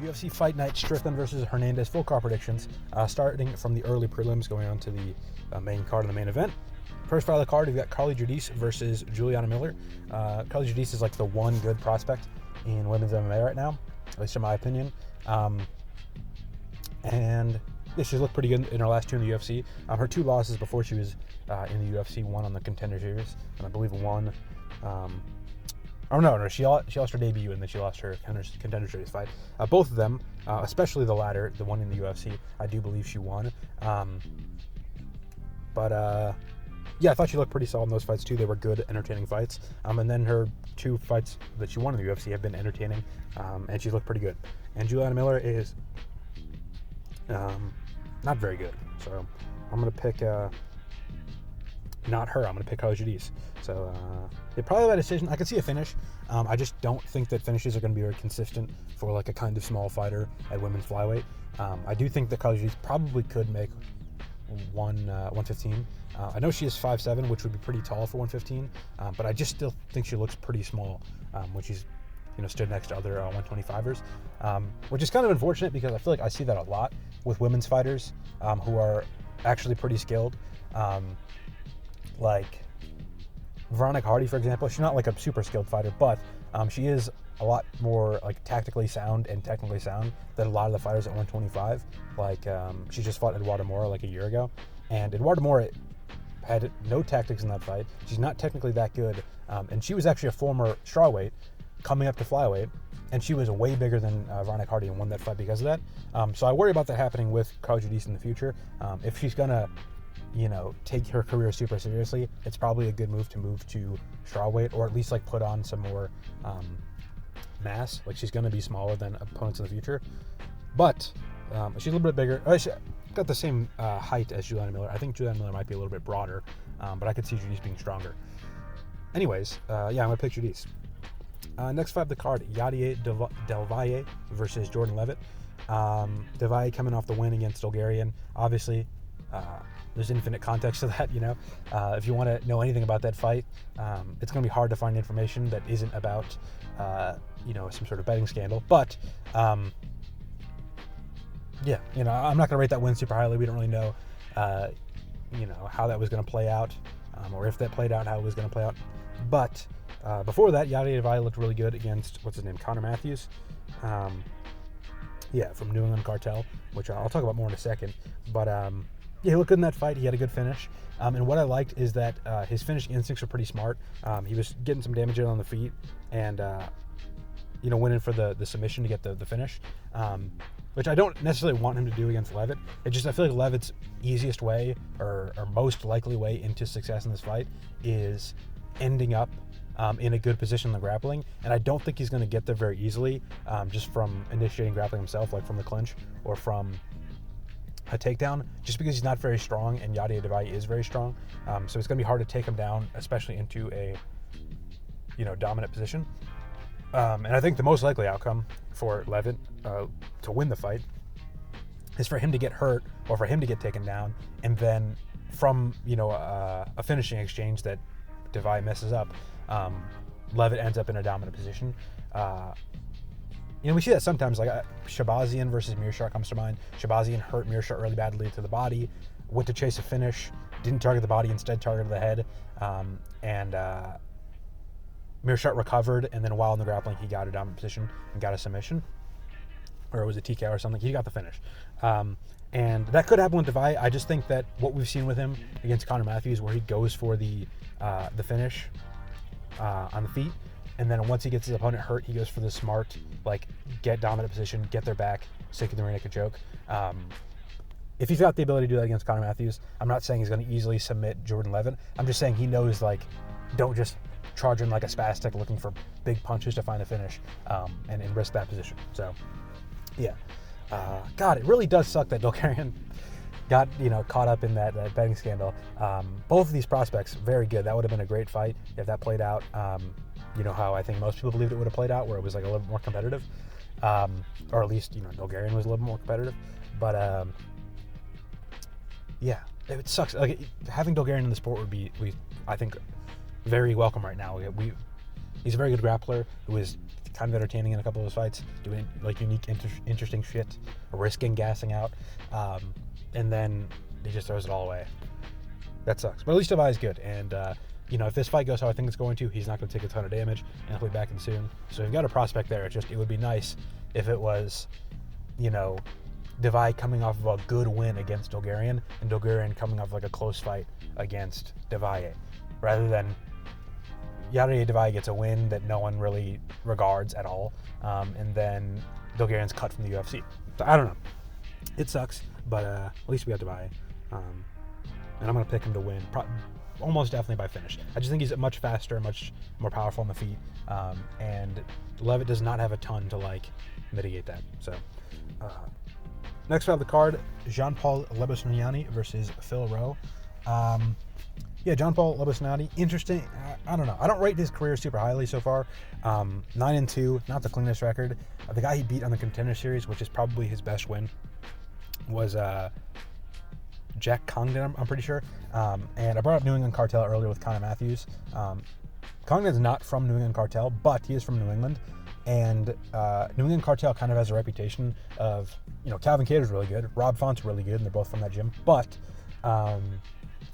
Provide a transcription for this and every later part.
UFC Fight Night, Strickland versus Hernandez, full card predictions, starting from the early prelims going on to the main card of the main event. First fight of the card, we've got Carli Judice versus Juliana Miller. Carli Judice is like the one good prospect in women's MMA right now, at least in my opinion. And yeah, she's looked pretty good in her last two in the UFC. Her two losses before she was in the UFC, one on the Contender Series, and I believe one... she lost her debut and then she lost her Contender Series fight. Both of them, especially the latter, the one in the UFC, I do believe she won. Yeah, I thought she looked pretty solid in those fights too. They were good, entertaining fights. And then her two fights that she won in the UFC have been entertaining, and she looked pretty good. And Juliana Miller is not very good. So I'm going to pick... not her. I'm going to pick Carli Judice. So, probably by decision. I could see a finish. I just don't think that finishes are going to be very consistent for like a kind of small fighter at women's flyweight. I do think that Carli Judice probably could make 115. I know she is 5'7", which would be pretty tall for 115, but I just still think she looks pretty small when she's stood next to other 125ers, which is kind of unfortunate because I feel like I see that a lot with women's fighters who are actually pretty skilled. Like Veronica Hardy, for example, she's not like a super skilled fighter, but she is a lot more like tactically sound and technically sound than a lot of the fighters at 125. Like she just fought Eduardo Mora like a year ago, and Eduardo Mora had no tactics in that fight. She's not technically that good, and she was actually a former strawweight coming up to flyweight, and she was way bigger than Veronica Hardy and won that fight because of that. So I worry about that happening with Carli Judice in the future. If she's gonna take her career super seriously, it's probably a good move to strawweight, or at least like put on some more mass. Like she's going to be smaller than opponents in the future, but she's a little bit bigger. She's got the same height as Juliana Miller. I think Juliana Miller might be a little bit broader, but I could see Judice being stronger. Anyways, I'm going to pick Judice. Next fight of the card, Yadier Del Valle versus Jordan Leavitt. Del Valle coming off the win against Bulgarian. Obviously, there's infinite context to that, if you want to know anything about that fight, it's going to be hard to find information that isn't about, some sort of betting scandal. But, I'm not going to rate that win super highly. We don't really know, how that was going to play out, or if that played out, how it was going to play out. But before that, Yadier Del Valle looked really good against, Connor Matthews. From New England Cartel, which I'll talk about more in a second. But, he looked good in that fight. He had a good finish. And what I liked is that his finishing instincts were pretty smart. He was getting some damage in on the feet and, went in for the submission to get the finish, which I don't necessarily want him to do against Leavitt. I feel like Leavitt's easiest way or most likely way into success in this fight is ending up in a good position in the grappling. And I don't think he's going to get there very easily just from initiating grappling himself, like from the clinch or from a takedown, just because he's not very strong, and Yadier Del Valle is very strong. So it's going to be hard to take him down, especially into a, dominant position. And I think the most likely outcome for Leavitt to win the fight is for him to get hurt or for him to get taken down, and then from, a finishing exchange that Del Valle messes up, Leavitt ends up in a dominant position. We see that sometimes, like Shabazian versus Meerschaert comes to mind. Shabazian hurt Meerschaert really badly to the body, went to chase a finish, didn't target the body, instead targeted the head, and Meerschaert recovered, and then while in the grappling, he got a dominant position and got a submission, or it was a TKO or something. He got the finish. And that could happen with Del Valle. I just think that what we've seen with him against Connor Matthews, where he goes for the finish on the feet, and then once he gets his opponent hurt, he goes for the smart, get dominant position, get their back, stick in the rear naked choke. If he's got the ability to do that against Connor Matthews, I'm not saying he's going to easily submit Jordan Leavitt. I'm just saying he knows, don't just charge him like a spastic looking for big punches to find a finish and risk that position. So, yeah. God, it really does suck that Bulgarian got, caught up in that betting scandal. Both of these prospects, very good. That would have been a great fight if that played out. How I think most people believed it would have played out, where it was a little bit more competitive, or at least Bulgarian was a little bit more competitive. But it sucks. Having Bulgarian in the sport would be, I think, very welcome right now. He's a very good grappler who is kind of entertaining in a couple of his fights, doing like unique, interesting shit, risking gassing out, and then he just throws it all away. That sucks. But at least Levi is good, and if this fight goes how I think it's going to, he's not going to take a ton of damage, and he'll be back in soon. So you've got a prospect there. It would be nice if it was, Levi coming off of a good win against Dulgarian, and Dulgarian coming off like a close fight against Levalle, rather than Yadier Levalle gets a win that no one really regards at all, and then Dulgarian's cut from the UFC. So I don't know. It sucks, but at least we got Levalle. And I'm going to pick him to win, almost definitely by finish. I just think he's much faster, much more powerful on the feet, and Leavitt does not have a ton to mitigate that. So next we have the card, Jean-Paul Lebosnoyani versus Phil Rowe. Jean-Paul Lebosnoyani, interesting. I don't know. I don't rate his career super highly so far. 9-2, not the cleanest record. The guy he beat on the Contender Series, which is probably his best win, was Jack Congdon, I'm pretty sure. And I brought up New England Cartel earlier with Connor Matthews. Congdon's not from New England Cartel, but he is from New England. And New England Cartel kind of has a reputation of, Calvin Cater's really good, Rob Font's really good, and they're both from that gym. But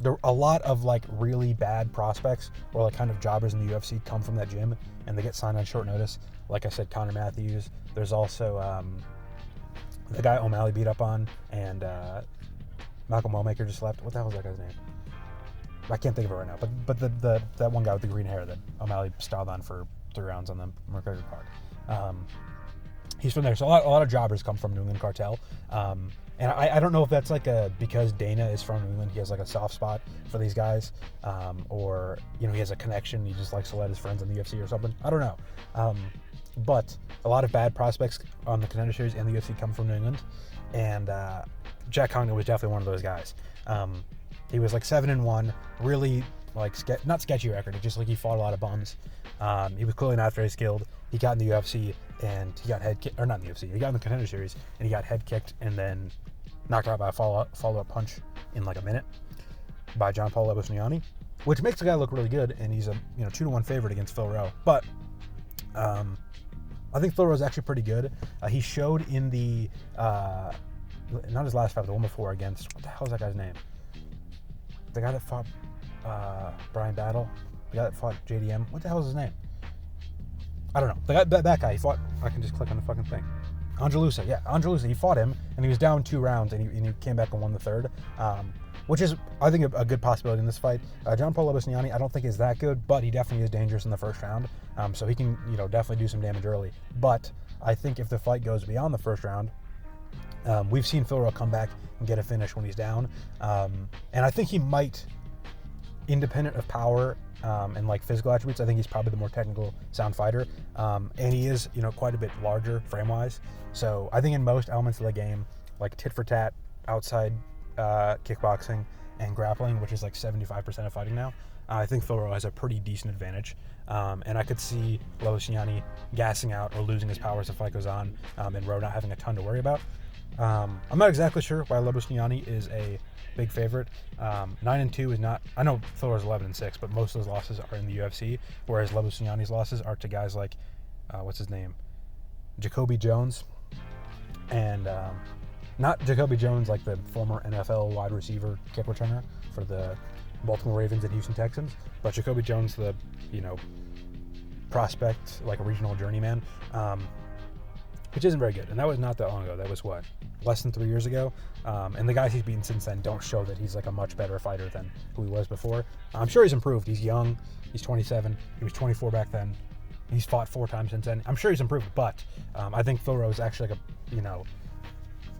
there a lot of really bad prospects or kind of jobbers in the UFC come from that gym, and they get signed on short notice. Like I said, Connor Matthews. There's also the guy O'Malley beat up on, and Malcolm Wellmaker just left. What the hell was that guy's name? I can't think of it right now. But that one guy with the green hair that O'Malley styled on for 3 rounds on the McGregor card. He's from there. So a lot of jobbers come from New England Cartel. And I don't know if that's because Dana is from New England, he has a soft spot for these guys, or he has a connection, he just likes to let his friends in the UFC or something. I don't know. But a lot of bad prospects on the Contender Series and the UFC come from New England, and Jack Congdon was definitely one of those guys. He was 7-1, really not sketchy record. It's just he fought a lot of bums. He was clearly not very skilled. He got in the UFC and he got head kicked, or not in the UFC. He got in the Contender Series and he got head kicked and then knocked out by a follow-up punch in a minute by Jean-Paul Lebosnoyani, which makes the guy look really good. And he's a 2-1 favorite against Phil Rowe. But I think Phil Rowe is actually pretty good. He showed in the not his last fight, but the one before against, what the hell is that guy's name? The guy that fought Brian Battle, the guy that fought JDM. What the hell is his name? I don't know. That guy, he fought, I can just click on the fucking thing. Angelusa, yeah, Angelusa. He fought him, and he was down 2 rounds, and he came back and won the 3rd, which is, I think, a good possibility in this fight. Jean-Paul Lebosnoyani, I don't think is that good, but he definitely is dangerous in the 1st round, so he can, definitely do some damage early. But I think if the fight goes beyond the 1st round, we've seen Phil Rowe come back and get a finish when he's down, and I think he might, independent of power and physical attributes, I think he's probably the more technical, sound fighter, and he is quite a bit larger frame-wise. So I think in most elements of the game, tit for tat, outside kickboxing, and grappling, which is 75% of fighting now, I think Phil Rowe has a pretty decent advantage, and I could see Lebosnoyani gassing out or losing his power as the fight goes on, and Rowe not having a ton to worry about. I'm not exactly sure why Lebosnoyani is a big favorite. 9-2 is not. I know Phil Rowe's 11-6, but most of those losses are in the UFC, whereas Lebosnoyani's losses are to guys like what's his name, Jacoby Jones, and not Jacoby Jones the former NFL wide receiver kick returner for the Baltimore Ravens and Houston Texans, but Jacoby Jones, the prospect, a regional journeyman, which isn't very good. And that was not that long ago. That was less than 3 years ago. And the guys he's beaten since then don't show that he's a much better fighter than who he was before. I'm sure he's improved. He's young. He's 27. He was 24 back then. He's fought 4 times since then. I'm sure he's improved, but I think Phil Rowe is actually a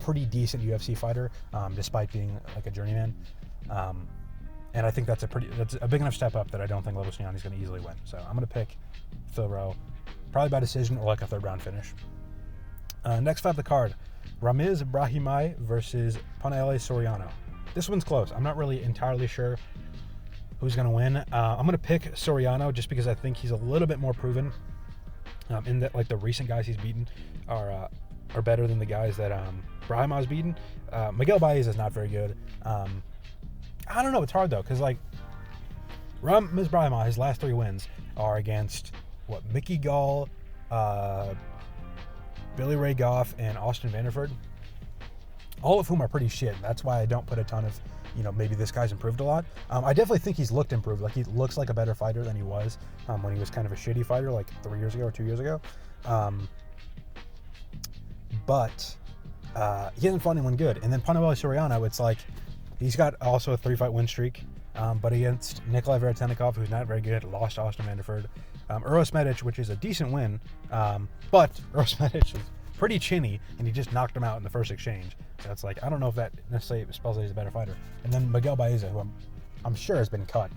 pretty decent UFC fighter, despite being a journeyman. And I think that's a big enough step up that I don't think Lebosnoyani is going to easily win. So I'm going to pick Phil Rowe, probably by decision or a 3rd round finish. Next fight of the card, Ramiz Brahimaj versus Punahele Soriano. This one's close. I'm not really entirely sure who's going to win. I'm going to pick Soriano just because I think he's a little bit more proven, in that the recent guys he's beaten are better than the guys that Brahimaj's beaten. Miguel Baez is not very good. I don't know. It's hard though, because Ramiz Brahimaj, his last 3 wins are against Mickey Gall, Billy Ray Goff, and Austin Vanderford, all of whom are pretty shit. That's why I don't put a ton of, maybe this guy's improved a lot. I definitely think he's looked improved. Like, he looks like a better fighter than he was when he was kind of a shitty fighter like 3 years ago or 2 years ago. But he hasn't fought anyone good. And then Punahele Soriano, it's like he's got also a 3-fight win streak, but against Nikolai Veretennikov, who's not very good, lost to Austin Vanderford. Uros Medic, which is a decent win, but Uros Medic is pretty chinny, and he just knocked him out in the first exchange. So it's like, I don't know if that necessarily spells that he's a better fighter. And then Miguel Baeza, who I'm sure has been cut,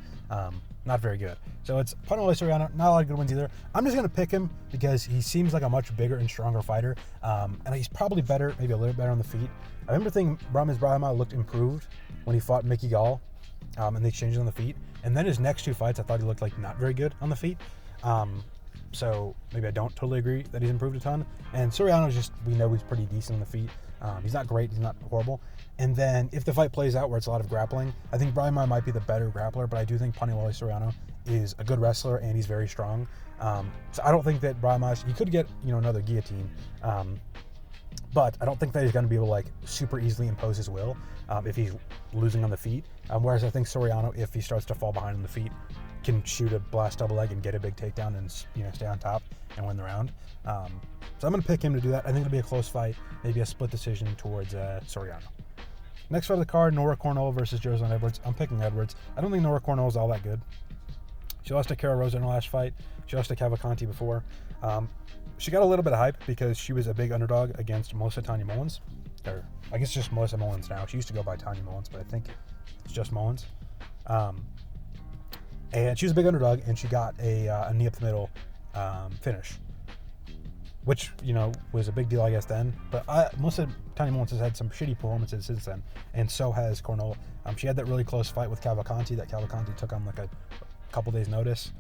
not very good. So it's Punahele Soriano, not a lot of good wins either. I'm just going to pick him because he seems like a much bigger and stronger fighter, and he's probably better, maybe a little better on the feet. I remember thinking Brahimaj looked improved when he fought Mickey Gall, and they changed on the feet. And then his next 2 fights, I thought he looked like not very good on the feet. So maybe I don't totally agree that he's improved a ton. And Soriano, we know he's pretty decent on the feet. He's not great, he's not horrible. And then if the fight plays out where it's a lot of grappling, I think Brahimaj might be the better grappler, but I do think Punahele Soriano is a good wrestler and he's very strong. So I don't think that Brahimaj, he could get, another guillotine, but I don't think that he's going to be able to like super easily impose his will if he's losing on the feet. Whereas I think Soriano, if he starts to fall behind on the feet, can shoot a blast double leg and get a big takedown and stay on top and win the round. So I'm going to pick him to do that. I think it'll be a close fight, maybe a split decision towards Soriano. Next fight of the card, Nora Cornolle versus Joselyne Edwards. I'm picking Edwards. I don't think Nora Cornolle is all that good. She lost to Cara Rosa in her last fight. She lost to Cavalcanti before. She got a little bit of hype because she was a big underdog against Melissa Tanya Mullins. Or I guess just Melissa Mullins now. She used to go by Tanya Mullins, but I think it's just Mullins. And she was a big underdog, and she got a knee up the middle finish, which, was a big deal, I guess, then. But Melissa Tanya Mullins has had some shitty performances since then, and so has Cornolle. She had that really close fight with Cavalcanti that Cavalcanti took on like a couple days' notice.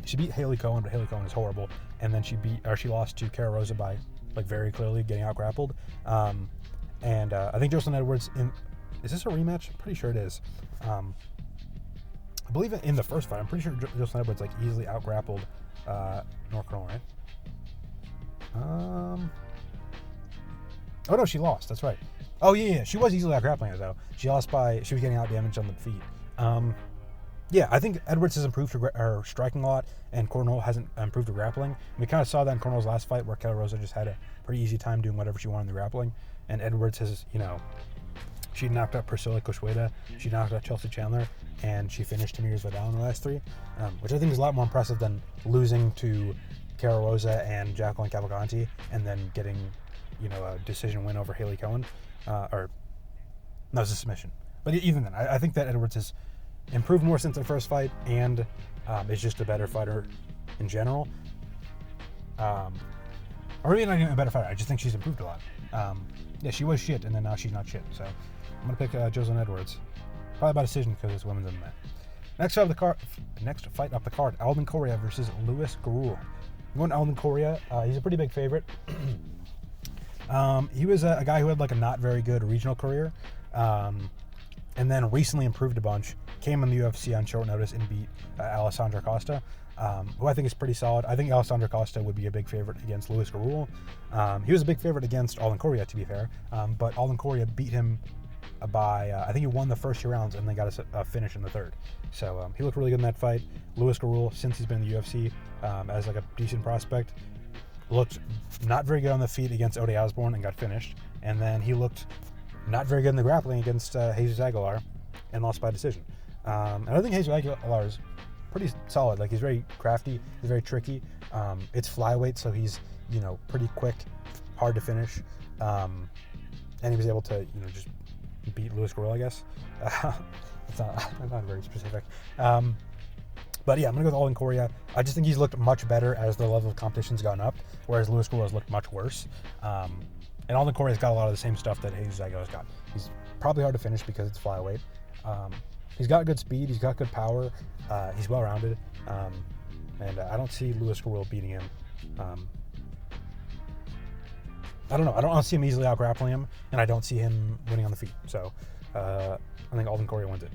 She beat Haley Cohen, but Haley Cohen is horrible. And then she lost to Cara Rosa by like very clearly getting out grappled. And I think Joselyne Edwards is this a rematch? I'm pretty sure it is. I believe in the first fight, I'm pretty sure Joselyne Edwards like easily out grappled Nora Cornolle, right? Oh no, she lost. That's right. Oh yeah, she was easily out grappling her though. She lost she was getting out damaged on the feet. Yeah, I think Edwards has improved her striking a lot, and Cornolle hasn't improved her grappling. We kind of saw that in Cornolle's last fight, where Cara Rosa just had a pretty easy time doing whatever she wanted in the grappling, and Edwards has, she knocked out Priscilla Cochueda, she knocked out Chelsea Chandler, and she finished Tamiris Vidal in the last 3, which I think is a lot more impressive than losing to Cara Rosa and Jacqueline Cavalcanti, and then getting, a decision win over Haley Cohen, or no, it was a submission. But even then, I think that Edwards has improved more since the first fight, and is just a better fighter in general. Or maybe not even a better fighter. I just think she's improved a lot. Yeah, she was shit, and then now she's not shit. So I'm gonna pick Joselyne Edwards, probably by decision because it's women's MMA. Next fight up the card, Alden Coria versus Louis Gurule. I'm going to Alden Coria. He's a pretty big favorite. He was a guy who had like a not very good regional career. And then recently improved a bunch, came in the UFC on short notice and beat Alessandro Costa, who I think is pretty solid. I think Alessandro Costa would be a big favorite against Louis Gurule. He was a big favorite against Alden Coria, to be fair, but Alden Coria beat him by, I think he won the first 2 rounds and then got a finish in the third. So he looked really good in that fight. Louis Gurule, since he's been in the UFC, as like a decent prospect, looked not very good on the feet against Ode Osborne and got finished. And then he looked not very good in the grappling against Jesus Aguilar and lost by decision. And I think Jesus Aguilar is pretty solid. Like, he's very crafty, he's very tricky. It's flyweight, so he's, pretty quick, hard to finish. And he was able to, just beat Louis Gurule, I guess. It's not very specific. But yeah, I'm going to go with Alden Coria. I just think he's looked much better as the level of competition's gone up, whereas Louis Gurule has looked much worse. And Alden Coria's got a lot of the same stuff that Jesus Aguilar's got. He's probably hard to finish because it's flyweight. He's got good speed. He's got good power. He's well-rounded. And I don't see Louis Gurule beating him. I don't know. I don't see him easily out-grappling him, and I don't see him winning on the feet. So I think Alden Coria wins it.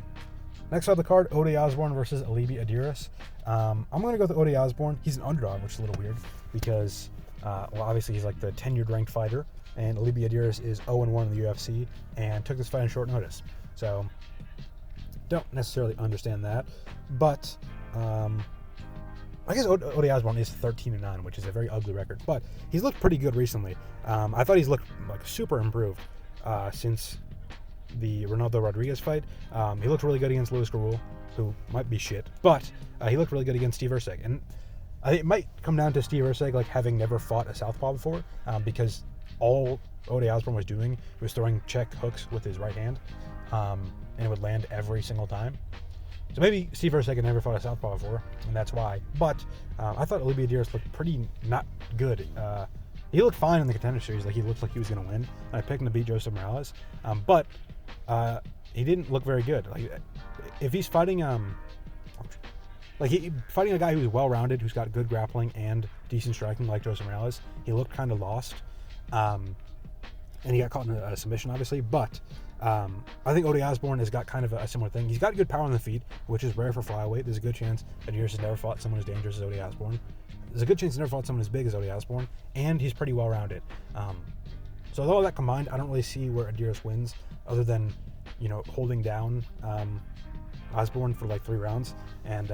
Next on the card, Ode Osborne versus Alibi Idiris. I'm going to go with Ode Osborne. He's an underdog, which is a little weird because, obviously he's like the tenured ranked fighter, and Alibi Idiris is 0-1 in the UFC and took this fight on short notice. So, don't necessarily understand that, but I guess Ode Osborne is 13-9, which is a very ugly record, but he's looked pretty good recently. I thought he's looked like super improved since the Ronaldo Rodriguez fight. He looked really good against Louis Gurule, who might be shit, but he looked really good against Steve Erceg. And I think it might come down to Steve Erceg like having never fought a southpaw before, because all Ode Osborne was doing was throwing check hooks with his right hand, and it would land every single time. So maybe Steve Erceg had never fought a southpaw before, and that's why. But I thought Alibi Idiris looked pretty not good. He looked fine in the Contender Series, like he looked like he was going to win. And I picked him to beat Joseph Morales, but he didn't look very good. Like if he's fighting, fighting a guy who's well-rounded, who's got good grappling and decent striking, like Joseph Morales, he looked kind of lost, and he got caught in a submission, obviously. But I think Ode Osborne has got kind of a similar thing. He's got good power on the feet, which is rare for flyweight. There's a good chance that Idiris has never fought someone as dangerous as Ode Osborne. There's a good chance he's never fought someone as big as Ode Osborne, and he's pretty well-rounded. So with all that combined, I don't really see where Idiris wins, other than, holding down Osborne for like 3 rounds. And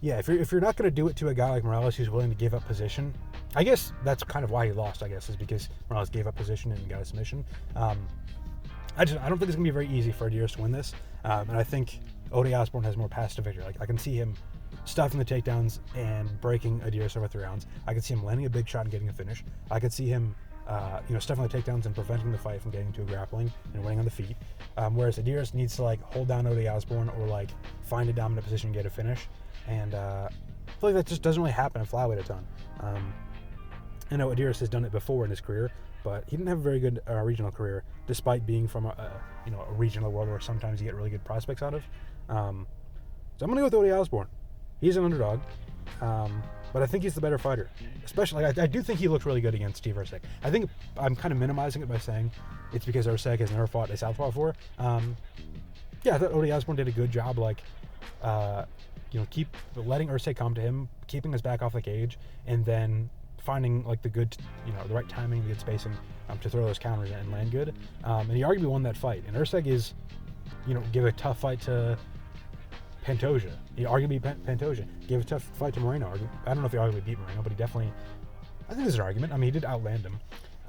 if you're not going to do it to a guy like Morales who's willing to give up position, I guess that's kind of why he lost, is because Morales gave up position and got a submission. I don't think it's going to be very easy for Idiris to win this, and I think Ode Osborne has more paths to victory. Like, I can see him stuffing the takedowns and breaking Idiris over 3 rounds. I could see him landing a big shot and getting a finish. I could see him, stuffing the takedowns and preventing the fight from getting into a grappling and winning on the feet. Whereas Idiris needs to hold down Ode Osborne or find a dominant position and get a finish. And I feel like that just doesn't really happen in flyweight a ton. I know Idiris has done it before in his career, but he didn't have a very good regional career, despite being from a regional world where sometimes you get really good prospects out of. So I'm going to go with Ode Osborne. He's an underdog, but I think he's the better fighter. Especially, I do think he looked really good against Steve Erceg. I think I'm kind of minimizing it by saying it's because Erceg has never fought a southpaw before. I thought Ode Osborne did a good job, keep letting Erceg come to him, keeping his back off the cage, and then finding the good, the right timing, the good spacing to throw those counters and land good. And he arguably won that fight. And Erceg is, give a tough fight to Pantoja. He arguably Pantoja gave a tough fight to Moreno. I don't know if he arguably beat Moreno, but he definitely, I think there's an argument. I mean, he did outland him.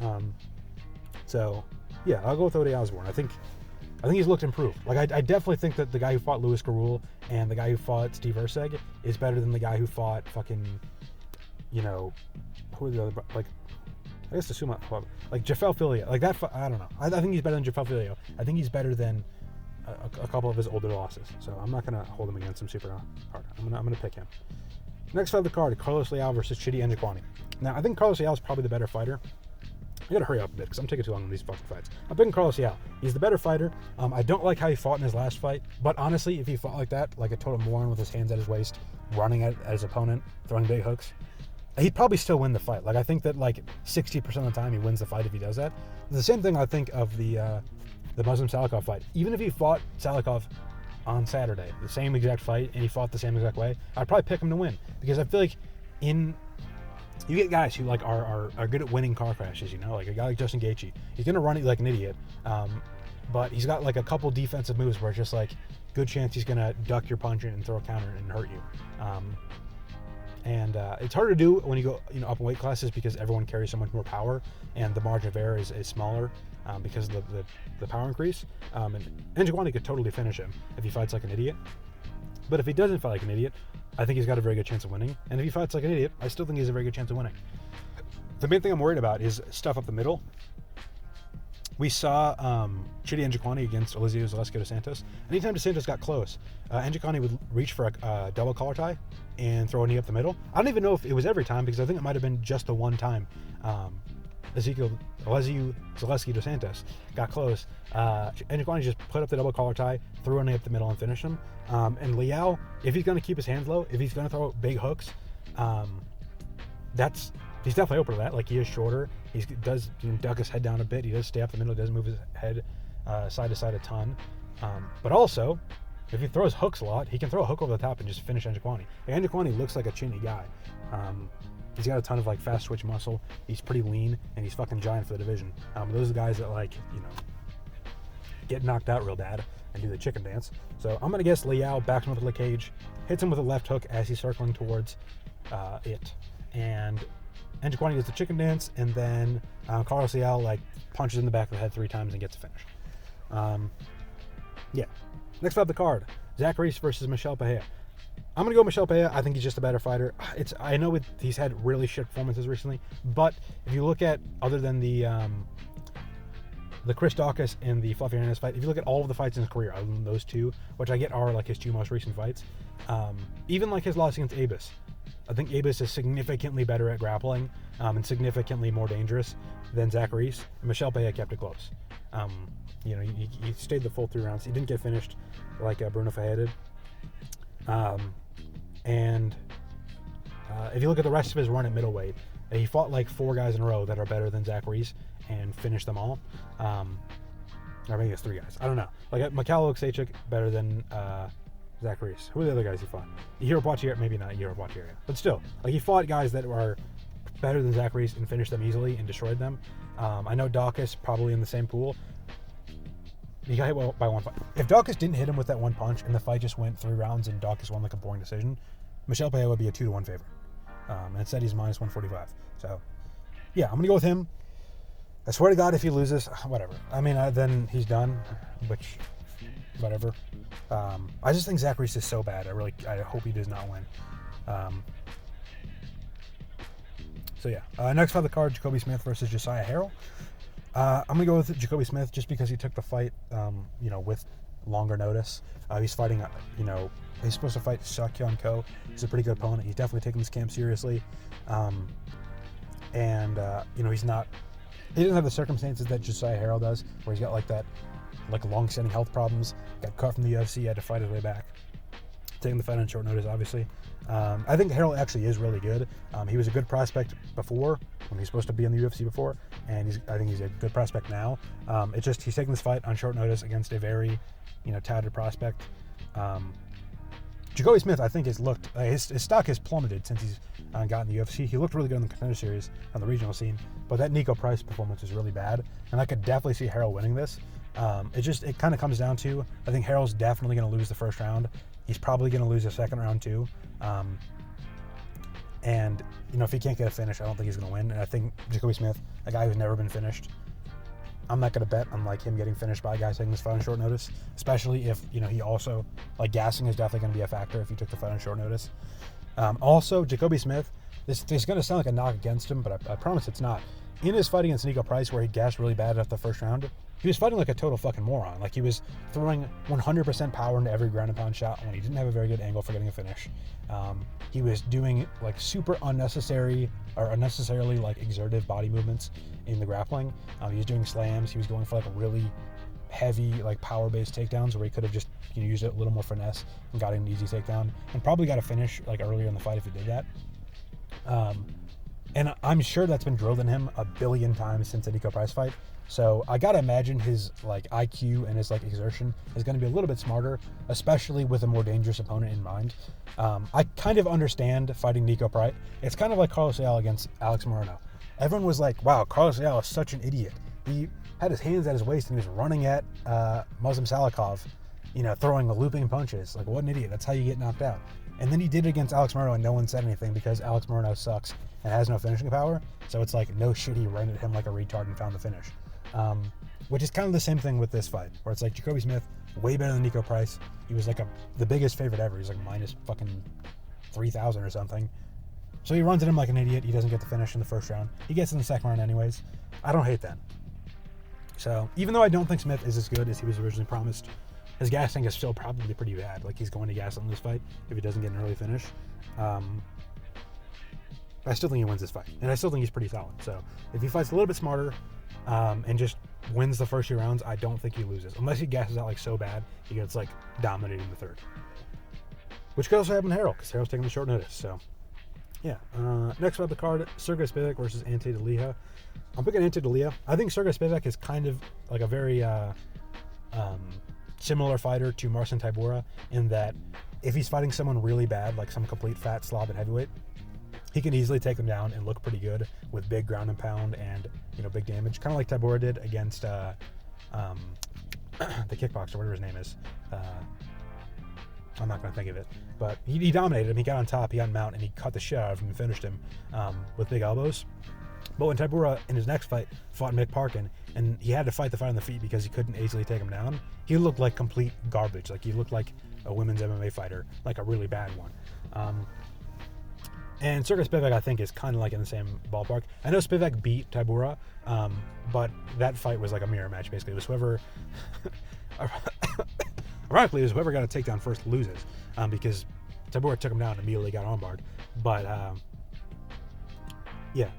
I'll go with Ode Osborne. I think he's looked improved. I definitely think that the guy who fought Louis Gurule and the guy who fought Steve Erceg is better than the guy who fought fucking, who are the other, I guess the Suma, Jafel Filio. I don't know. I think he's better than Jafel Filio. I think he's better than a couple of his older losses. So I'm not going to hold him against him super hard. I'm going to pick him. Next fight of the card, Carlos Leal versus Chidi Njokuani. Now, I think Carlos Leal is probably the better fighter. I gotta hurry up a bit because I'm taking too long on these fucking fights. I'm picking Carlos Leal. He's the better fighter. I don't like how he fought in his last fight, but honestly, if he fought like that, like a total moron with his hands at his waist, running at his opponent, throwing big hooks, he'd probably still win the fight. I think that 60% of the time he wins the fight if he does that. The same thing I think of the Muslim Salikov fight. Even if he fought Salikov on Saturday, the same exact fight, and he fought the same exact way, I'd probably pick him to win because I feel like you get guys who are good at winning car crashes, like a guy like Justin Gaethje. He's gonna run it like an idiot, but he's got a couple defensive moves where it's just good chance he's gonna duck your punch and throw a counter and hurt you. It's hard to do when you go up in weight classes because everyone carries so much more power and the margin of error is smaller because of the power increase. And Njokuani could totally finish him if he fights like an idiot. But if he doesn't fight like an idiot, I think he's got a very good chance of winning. And if he fights like an idiot, I still think he has a very good chance of winning. The main thing I'm worried about is stuff up the middle. We saw Chidi Njokuani against Elizeu Zaleski dos Santos. Anytime dos Santos got close, Njokuani would reach for a double collar tie and throw a knee up the middle. I don't even know if it was every time because I think it might have been just the one time Elizeu Zaleski dos Santos got close. Njokuani just put up the double collar tie, threw a knee up the middle, and finished him. And Leal, if he's going to keep his hands low, if he's going to throw big hooks, he's definitely open to that. He is shorter. He does duck his head down a bit. He does stay up the middle. He does move his head side to side a ton. But also, if he throws hooks a lot, he can throw a hook over the top and just finish Njokuani. Njokuani looks like a chinny guy. He's got a ton of like fast twitch muscle. He's pretty lean, and he's fucking giant for the division. Those are the guys that like, you know, get knocked out real bad and do the chicken dance. So I'm gonna guess Leal backs him with the cage, hits him with a left hook as he's circling towards it, and Njokuani does the chicken dance, and then Carlos Leal like punches in the back of the head 3 times and gets a finish. Yeah. Next up the card, Zach Reese versus Michel Pereira. I'm gonna go Michel Pereira. I think he's just a better fighter. I know he's had really shit performances recently, but if you look at, other than the Chris Daukaus and the Ufc Hernandez fight, if you look at all of the fights in his career, other than those 2, which I get are like his 2 most recent fights, even like his loss against Abus, I think Abus is significantly better at grappling and significantly more dangerous than Zach Reese. And Michel Pereira kept it close. You know, he stayed the full 3 rounds. He didn't get finished like Bruno Ferreira did. If you look at the rest of his run at middleweight, he fought like 4 guys in a row that are better than Zach Reese and finished them all. Or maybe it's 3 guys. I don't know. Like Mikhail Oleksiejczuk better than Zach Reese. Who are the other guys he fought? Yadier Poitier, maybe not Yadier Poitier, but still, like he fought guys that are better than Zach Reese and finished them easily and destroyed them. I know Daukaus probably in the same pool. He got hit by 1 fight. If Daukaus didn't hit him with that 1 punch and the fight just went 3 rounds and Daukaus won like a boring decision, Michel Pereira would be a 2-1 favorite. And instead he's minus 145. So yeah, I'm gonna go with him. I swear to God, if he loses, whatever. I mean, then he's done, which, whatever. I just think Zach Reese is so bad. I hope he does not win. So yeah, next fight of the card, Jacobe Smith versus Josiah Harrell. I'm gonna go with Jacobe Smith just because he took the fight, you know, with longer notice. He's fighting, you know, he's supposed to fight Seokyeon Ko. He's a pretty good opponent. He's definitely taking this camp seriously, you know, he doesn't have the circumstances that Josiah Harrell does, where he's got like that, like long-standing health problems. Got cut from the UFC, had to fight his way back. Taking the fight on short notice, obviously. I think Harrell actually is really good. He was a good prospect before, when he was supposed to be in the UFC before, and I think he's a good prospect now. It's just he's taking this fight on short notice against a very, you know, touted prospect. Jacobe Smith, I think, has looked, his stock has plummeted since he's gotten the UFC. He looked really good in the contender series on the regional scene, but that Nico Price performance is really bad, and I could definitely see Harrell winning this. It kind of comes down to, I think Harrell's definitely going to lose the first round. He's probably going to lose the second round too. And, you know, if he can't get a finish, I don't think he's going to win. And I think Jacobe Smith, a guy who's never been finished, I'm not going to bet on like him getting finished by a guy taking this fight on short notice, especially if, you know, he also, like, gassing is definitely going to be a factor if he took the fight on short notice. Also, Jacobe Smith, this is going to sound like a knock against him, but I promise it's not. In his fight against Nico Price, where he gassed really bad after the first round, he was fighting like a total fucking moron. Like, he was throwing 100% power into every ground and pound shot when he didn't have a very good angle for getting a finish. He was doing like super unnecessarily like exertive body movements in the grappling. He was doing slams. He was going for like really heavy, like power-based takedowns where he could have just, you know, used a little more finesse and got an easy takedown and probably got a finish like earlier in the fight if he did that. And I'm sure that's been drilled in him a billion times since the Nico Price fight. So I gotta imagine his like IQ and his like exertion is going to be a little bit smarter, especially with a more dangerous opponent in mind. I kind of understand fighting Nico Price. It's kind of like Carlos Leal against Alex Moreno. Everyone was like, "Wow, Carlos Leal is such an idiot. He had his hands at his waist and he was running at Muslim Salikov, you know, throwing the looping punches. Like, what an idiot! That's how you get knocked out." And then he did it against Alex Moreno, and no one said anything because Alex Moreno sucks and has no finishing power. So it's like, no shit, he ran at him like a retard and found the finish. Which is kind of the same thing with this fight, where it's like Jacobe Smith, way better than Nico Price. He was like the biggest favorite ever. He's like minus fucking 3,000 or something. So he runs at him like an idiot. He doesn't get the finish in the first round. He gets in the second round anyways. I don't hate that. So even though I don't think Smith is as good as he was originally promised, his gassing is still probably pretty bad. Like, he's going to gas in this fight if he doesn't get an early finish. I still think he wins this fight, and I still think he's pretty solid. So if he fights a little bit smarter and just wins the first few rounds, I don't think he loses, unless he gasses out like so bad he gets like dominated in the third, which could also happen to Harrell because Harrell's taking the short notice. So yeah, next up the card, Sergey Spivak versus Ante Delija. I'm picking Ante Delija. I think Sergey Spivak is kind of like a very similar fighter to Marcin Tybura in that if he's fighting someone really bad, like some complete fat slob at heavyweight, he can easily take them down and look pretty good with big ground and pound and, big damage. Kind of like Tybura did against the kickboxer, whatever his name is. I'm not going to think of it. But he dominated him. He got on top, he got him out, and he cut the shit out of him and finished him with big elbows. But when Tybura, in his next fight, fought Mick Parkin, and he had to fight the fight on the feet because he couldn't easily take him down, he looked like complete garbage. Like, he looked like a women's MMA fighter, like a really bad one. And Sergey Spivak, I think, is kind of like in the same ballpark. I know Spivak beat Tybura, but that fight was like a mirror match, basically. It was whoever... Ironically, it was whoever got a takedown first loses, because Tybura took him down and immediately got armbarred. But, yeah.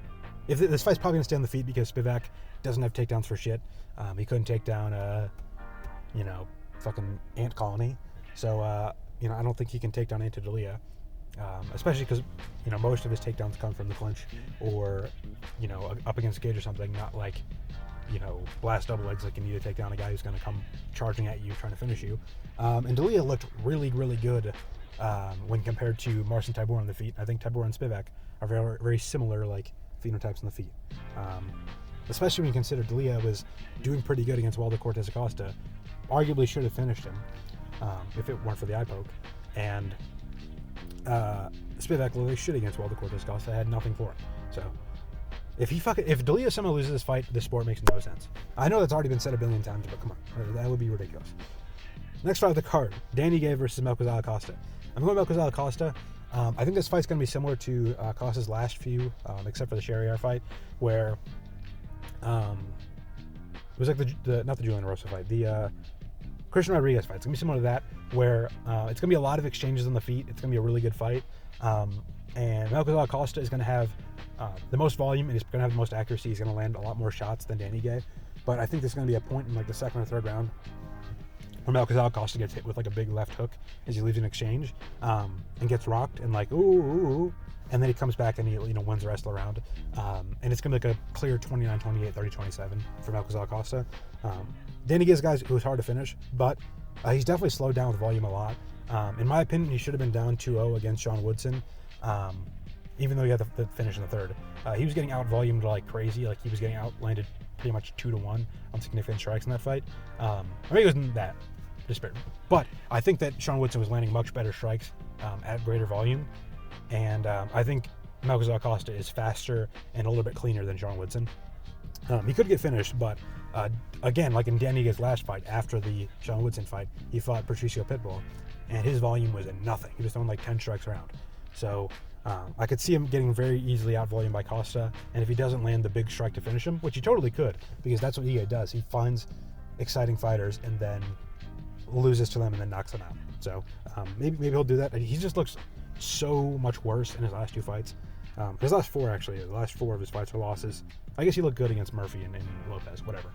If this fight's probably going to stay on the feet because Spivak doesn't have takedowns for shit. He couldn't take down, fucking ant colony. So, I don't think he can take down Anta D'Elia. Especially because, most of his takedowns come from the clinch or, up against the cage or something, not like, blast double legs like you need to take down a guy who's going to come charging at you trying to finish you. And D'Elia looked really, really good when compared to Marcin Tybura on the feet. I think Tybura and Spivak are very, very similar, phenotypes on the feet. Especially when you consider D'Elia was doing pretty good against Waldo Cortez Acosta. Arguably should have finished him if it weren't for the eye poke. And Spivak literally shit against Waldo Cortez Acosta. Had nothing for him. So if D'Elia somehow loses this fight, this sport makes no sense. I know that's already been said a billion times, but come on, that would be ridiculous. Next fight of the card, Danny Gay versus Melquizael Costa. I'm going Melquizael Costa. I think this fight's going to be similar to Costa's last few, except for the Shariar fight, where it was like not the Julian Rosa fight, the Christian Rodriguez fight. It's going to be similar to that, where it's going to be a lot of exchanges on the feet. It's going to be a really good fight. And Melquizael Costa is going to have the most volume, and he's going to have the most accuracy. He's going to land a lot more shots than Danny Gay. But I think there's going to be a point in the second or third round where Melquizael Costa gets hit with a big left hook as he leaves an exchange and gets rocked and ooh, and then he comes back and he wins the rest of the round. And it's going to be a clear 29-28, 30-27 for Melquizael Costa. Danny Gay's guys who was hard to finish, but he's definitely slowed down with volume a lot. In my opinion, he should have been down 2-0 against Sean Woodson. Even though he had the finish in the third. He was getting out-volumed like crazy. He was getting outlanded pretty much 2-1 on significant strikes in that fight. Maybe it wasn't that disparate. But I think that Sean Woodson was landing much better strikes at greater volume. And I think Melquizael Costa is faster and a little bit cleaner than Sean Woodson. He could get finished, but again, like in Danny Gay's last fight, after the Sean Woodson fight, he fought Patricio Pitbull, and his volume was nothing. He was throwing 10 strikes around. So I could see him getting very easily out-volumed by Costa, and if he doesn't land the big strike to finish him, which he totally could, because that's what he does. He finds exciting fighters and then loses to them and then knocks them out. So maybe he'll do that. He just looks so much worse in his last two fights. His last four, actually. The last four of his fights were losses. I guess he looked good against Murphy and Lopez, whatever.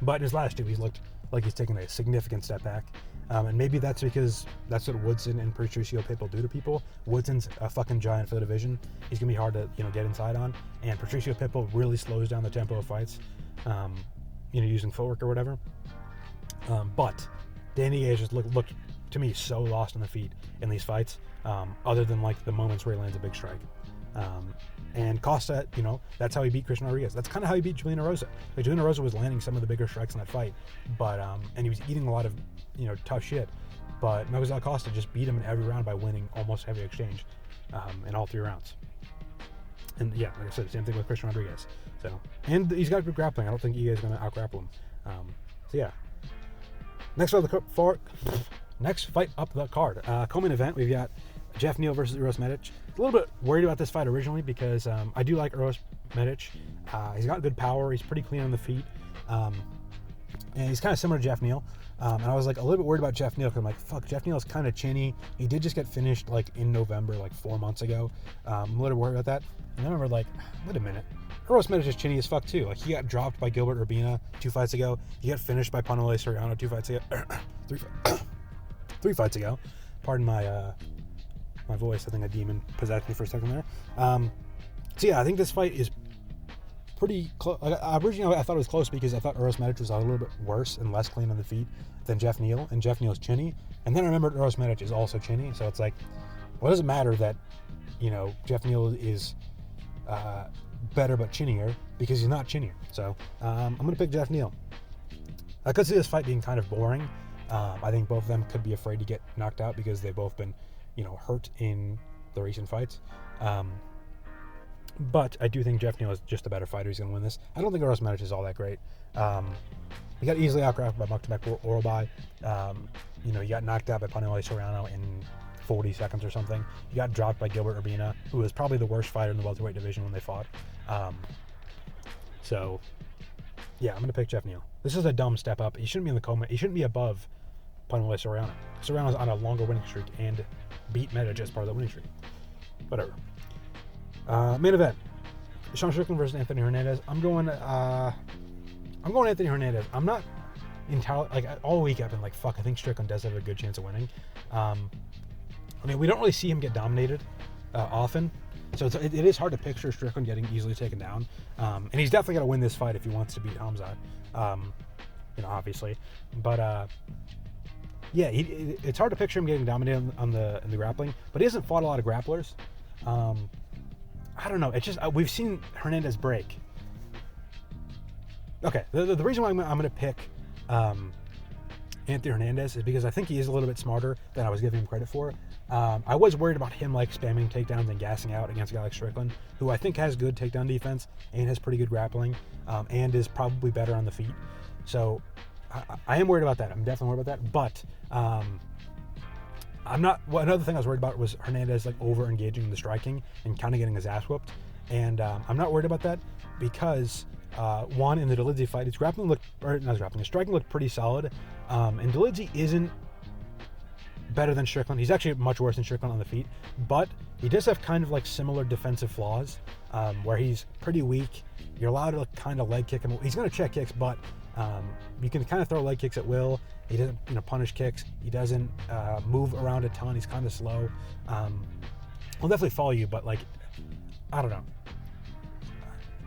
But in his last two, he's looked like he's taken a significant step back. And maybe that's because that's what Woodson and Patricio Pitbull do to people. Woodson's a fucking giant for the division. He's going to be hard to get inside on. And Patricio Pitbull really slows down the tempo of fights, using footwork or whatever. But Danny Gay just looked to me so lost on the feet in these fights, other than the moments where he lands a big strike. And Costa, that's how he beat Christian Rodriguez. That's kind of how he beat Julian Rosa. Julian Rosa was landing some of the bigger strikes in that fight, but and he was eating a lot of tough shit. But Melquizael Costa just beat him in every round by winning almost every exchange in all three rounds. And yeah, like I said, same thing with Christian Rodriguez. So, and he's got good grappling. I don't think EA is going to out-grapple him. So yeah. Next fight up the card. Co-main event, we've got Jeff Neal versus Uros Medic. A little bit worried about this fight originally because I do like Uros Medic. He's got good power. He's pretty clean on the feet. And he's kind of similar to Jeff Neal. And I was a little bit worried about Jeff Neal because I'm fuck, Jeff Neal's kind of chinny. He did just get finished in November, 4 months ago. I'm a little worried about that. And then I remember wait a minute. Uros Medic is chinny as fuck too. He got dropped by Gilbert Urbina 2 fights ago. He got finished by Punahele Soriano 2 fights ago. 3 fights ago. Pardon my voice. I think a demon possessed me for a second there. So yeah, I think this fight is pretty close. Like, originally, I thought it was close because I thought Uros Medic was a little bit worse and less clean on the feet than Jeff Neal, and Jeff Neal's chinny. And then I remembered Uros Medic is also chinny, so it's like, well, it doesn't matter that, Jeff Neal is better but chinnier because he's not chinnier. So I'm going to pick Jeff Neal. I could see this fight being kind of boring. I think both of them could be afraid to get knocked out because they've both been, hurt in the recent fights. But I do think Jeff Neal is just a better fighter. He's going to win this. I don't think Uros Medic is all that great. He got easily outgrappled by Muktamek Orobai. He got knocked out by Punahele Soriano in 40 seconds or something. He got dropped by Gilbert Urbina, who was probably the worst fighter in the welterweight division when they fought. So, yeah, I'm going to pick Jeff Neal. This is a dumb step up. He shouldn't be in the co-main. He shouldn't be above Punahele Soriano. Soriano's on a longer winning streak and beat Medic as part of the winning streak. Whatever. Main event: Sean Strickland versus Anthony Hernandez. I'm going Anthony Hernandez. I'm not entirely all week I've been like, fuck, I think Strickland does have a good chance of winning. We don't really see him get dominated often, so it is hard to picture Strickland getting easily taken down. And he's definitely got to win this fight if he wants to beat Hamzat. Obviously, but it's hard to picture him getting dominated in the grappling. But he hasn't fought a lot of grapplers. I don't know. It's just we've seen Hernandez break. Okay, the reason why I'm going to pick Anthony Hernandez is because I think he is a little bit smarter than I was giving him credit for. I was worried about him spamming takedowns and gassing out against a guy like Strickland, who I think has good takedown defense and has pretty good grappling, and is probably better on the feet. So I am worried about that. I'm definitely worried about that. But I'm not. Well, another thing I was worried about was Hernandez over engaging in the striking and kind of getting his ass whooped. And I'm not worried about that because one, in the Dolidze fight, his striking looked pretty solid. And Dolidze isn't better than Strickland. He's actually much worse than Strickland on the feet, but he does have kind of similar defensive flaws, where he's pretty weak. You're allowed to kind of leg kick him. He's going to check kicks, but you can kind of throw leg kicks at will. He doesn't, punish kicks. He doesn't move around a ton. He's kind of slow. He'll definitely follow you, but I don't know.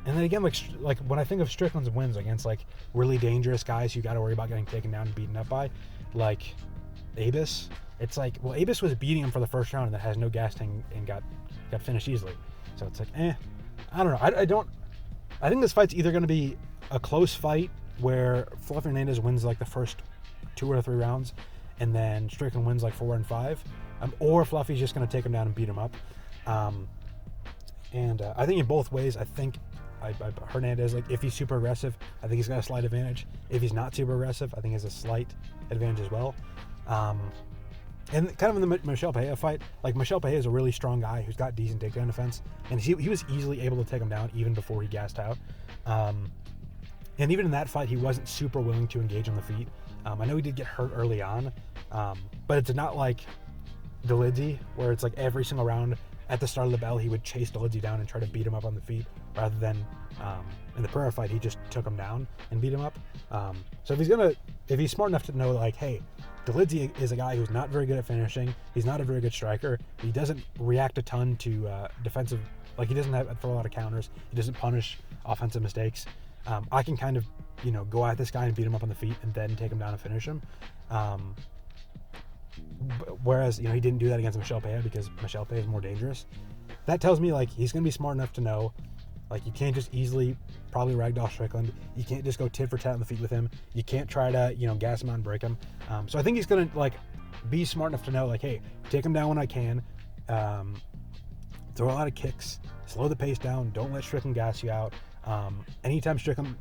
And then again, when I think of Strickland's wins against really dangerous guys you got to worry about getting taken down and beaten up by, like Abus, it's Abus was beating him for the first round and then has no gas tank and got finished easily. So it's I don't know. I think this fight's either going to be a close fight where Fluffy Hernandez wins the first 2 or 3 rounds, and then Strickland wins 4 and 5, or Fluffy's just going to take him down and beat him up. And I think in both ways, I think Hernandez, if he's super aggressive, I think he's got a slight advantage. If he's not super aggressive, I think he has a slight advantage as well. And kind of in the Michel Pereira fight, Michel Pereira is a really strong guy who's got decent takedown defense, and he was easily able to take him down even before he gassed out. And even in that fight, he wasn't super willing to engage on the feet. I know he did get hurt early on, but it's not like Dolidze, where it's every single round at the start of the bell, he would chase Dolidze down and try to beat him up on the feet, rather than in the Pereira fight, he just took him down and beat him up. So if he's smart enough to know, hey, Dolidze is a guy who's not very good at finishing. He's not a very good striker. He doesn't react a ton to defensive, he doesn't throw a lot of counters. He doesn't punish offensive mistakes. I can kind of, go at this guy and beat him up on the feet and then take him down and finish him. Whereas, he didn't do that against Michel Pereira because Michel Pereira is more dangerous. That tells me, he's going to be smart enough to know, you can't just easily probably ragdoll Strickland. You can't just go tit for tat on the feet with him. You can't try to, gas him out and break him. So I think he's going to, be smart enough to know, hey, take him down when I can. Throw a lot of kicks. Slow the pace down. Don't let Strickland gas you out. Anytime Strickland,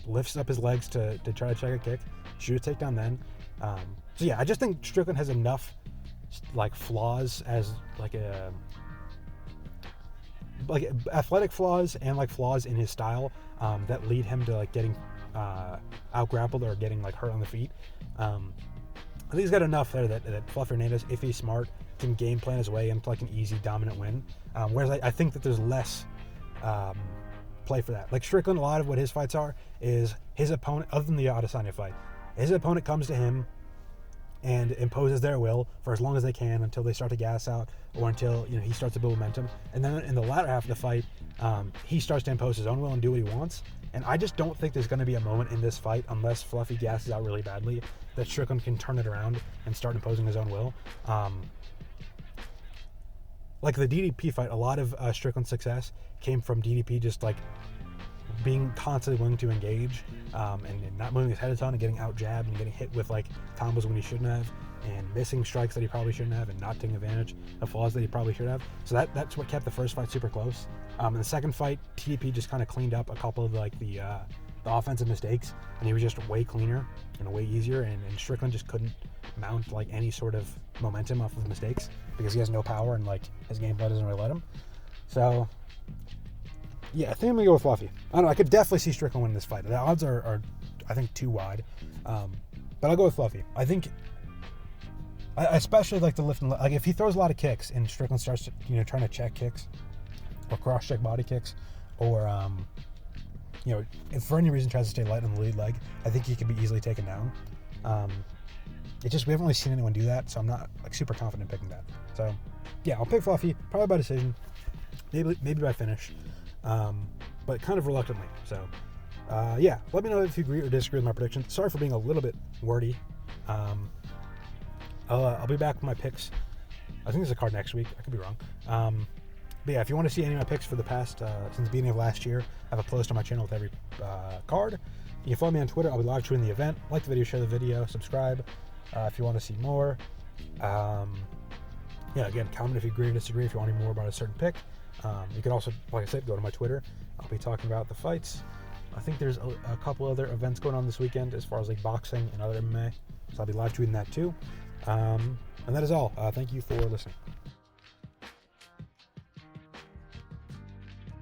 lifts up his legs to try to check a kick, shoot a takedown then. So yeah, I just think Strickland has enough flaws as athletic flaws and flaws in his style that lead him to getting out grappled or getting hurt on the feet. I think he's got enough there that Fluffy Hernandez, if he's smart, can game plan his way into an easy dominant win. Whereas I think that there's less play for that. Strickland, a lot of what his fights are is his opponent, other than the Adesanya fight, his opponent comes to him and imposes their will for as long as they can until they start to gas out or until he starts to build momentum. And then in the latter half of the fight, he starts to impose his own will and do what he wants. And I just don't think there's going to be a moment in this fight, unless Fluffy gasses out really badly, that Strickland can turn it around and start imposing his own will. Like the DDP fight, a lot of Strickland's success came from DDP just like being constantly willing to engage and not moving his head a ton and getting out jabbed and getting hit with like combos when he shouldn't have and missing strikes that he probably shouldn't have and not taking advantage of flaws that he probably should have. So that's what kept the first fight super close. In the second fight, TDP just kind of cleaned up a couple of like the offensive mistakes, and he was just way cleaner and way easier, and Strickland just couldn't mount like any sort of momentum off of mistakes because he has no power and like his game plan doesn't really let him. So yeah, I think I'm gonna go with Fluffy. I don't know, I could definitely see Strickland winning this fight. The odds are I think too wide, but I'll go with Fluffy. I think I especially like the lift and like if he throws a lot of kicks and Strickland starts to, trying to check kicks or cross check body kicks, or if for any reason tries to stay light on the lead leg, I think he could be easily taken down. We haven't really seen anyone do that, so I'm not like super confident picking that. So yeah, I'll pick Fluffy, probably by decision, maybe by finish, but kind of reluctantly. So yeah, let me know if you agree or disagree with my prediction. Sorry for being a little bit wordy. I'll be back with my picks. I think there's a card next week. I could be wrong. But yeah, if you want to see any of my picks for the past, since the beginning of last year, I have a post on my channel with every card. You can follow me on Twitter. I'll be live tweeting the event. Like the video, share the video, subscribe if you want to see more. Yeah, again, comment if you agree or disagree, if you want to hear more about a certain pick. You can also, like I said, go to my Twitter. I'll be talking about the fights. I think there's a couple other events going on this weekend as far as like boxing and other MMA. So I'll be live tweeting that too. And that is all. Thank you for listening.